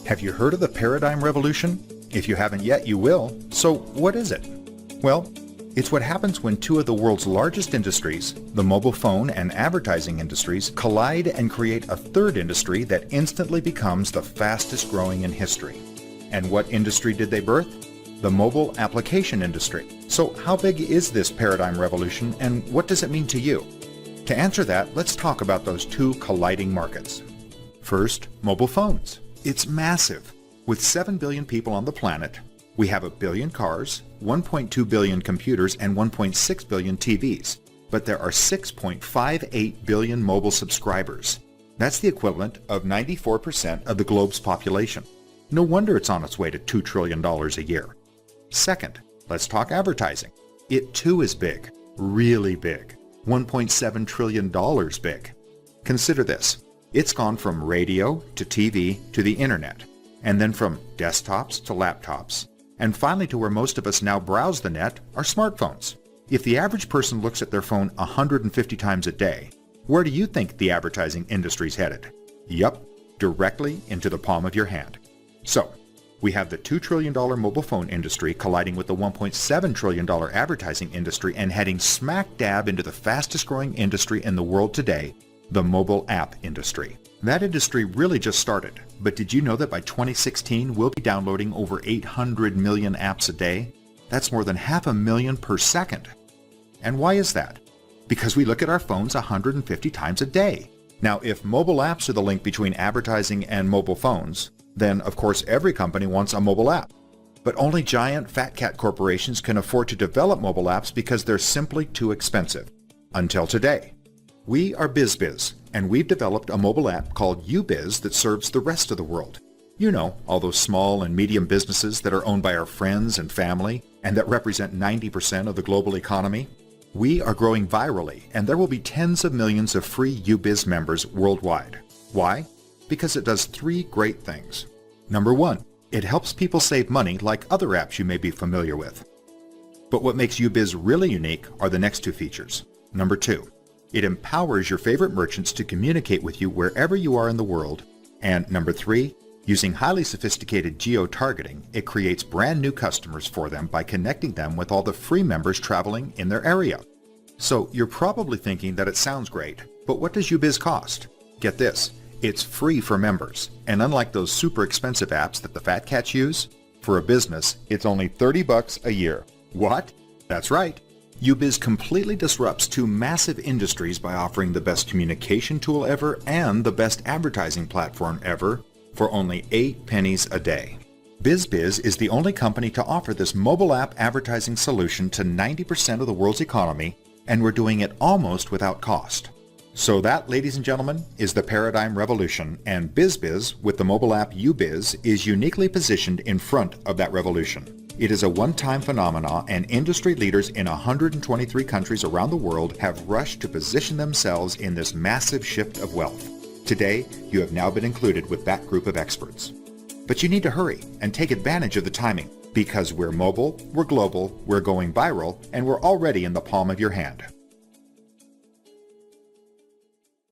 Have you heard of the paradigm revolution? If you haven't yet, you will. So what is it? Well, it's what happens when two of the world's largest industries, the mobile phone and advertising industries, collide and create a third industry that instantly becomes the fastest growing in history. And what industry did they birth? The mobile application industry. So how big is this paradigm revolution and what does it mean to you? To answer that, let's talk about those two colliding markets. First, mobile phones. It's massive. With 7 billion people on the planet, we have 1 billion cars, 1.2 billion computers, and 1.6 billion TVs. But there are 6.58 billion mobile subscribers. That's the equivalent of 94% of the globe's population. No wonder it's on its way to $2 trillion a year. Second, let's talk advertising. It too is big, really big, $1.7 trillion big. Consider this. It's gone from radio to TV to the internet, and then from desktops to laptops, and finally to where most of us now browse the net, our smartphones. If the average person looks at their phone 150 times a day, where do you think the advertising industry's headed? Yup, directly into the palm of your hand. So, we have the $2 trillion mobile phone industry colliding with the $1.7 trillion advertising industry and heading smack dab into the fastest growing industry in the world today, the mobile app industry. That industry really just started, but did you know that by 2016 we'll be downloading over 800 million apps a day? That's more than 500,000 per second. And why is that? Because we look at our phones 150 times a day. Now, if mobile apps are the link between advertising and mobile phones, then of course every company wants a mobile app. But only giant fat cat corporations can afford to develop mobile apps because they're simply too expensive. Until today. We are BizBiz, and we've developed a mobile app called UBiz that serves the rest of the world. You know, all those small and medium businesses that are owned by our friends and family, and that represent 90% of the global economy. We are growing virally, and there will be tens of millions of free UBiz members worldwide. Why? Because it does 3 great things. Number 1, it helps people save money like other apps you may be familiar with. But what makes UBiz really unique are the next 2 features. Number 2, it empowers your favorite merchants to communicate with you wherever you are in the world. And number 3, using highly sophisticated geo-targeting, it creates brand new customers for them by connecting them with all the free members traveling in their area. So you're probably thinking that it sounds great, but what does UBiz cost? Get this, it's free for members, and unlike those super expensive apps that the fat cats use, for a business, it's only $30 a year. What? That's right. UBiz completely disrupts 2 massive industries by offering the best communication tool ever and the best advertising platform ever for only 8 pennies a day. BizBiz is the only company to offer this mobile app advertising solution to 90% of the world's economy, and we're doing it almost without cost. So that, ladies and gentlemen, is the paradigm revolution, and BizBiz, with the mobile app UBiz, is uniquely positioned in front of that revolution. It is a one-time phenomenon, and industry leaders in 123 countries around the world have rushed to position themselves in this massive shift of wealth. Today, you have now been included with that group of experts. But you need to hurry and take advantage of the timing, because we're mobile, we're global, we're going viral, and we're already in the palm of your hand.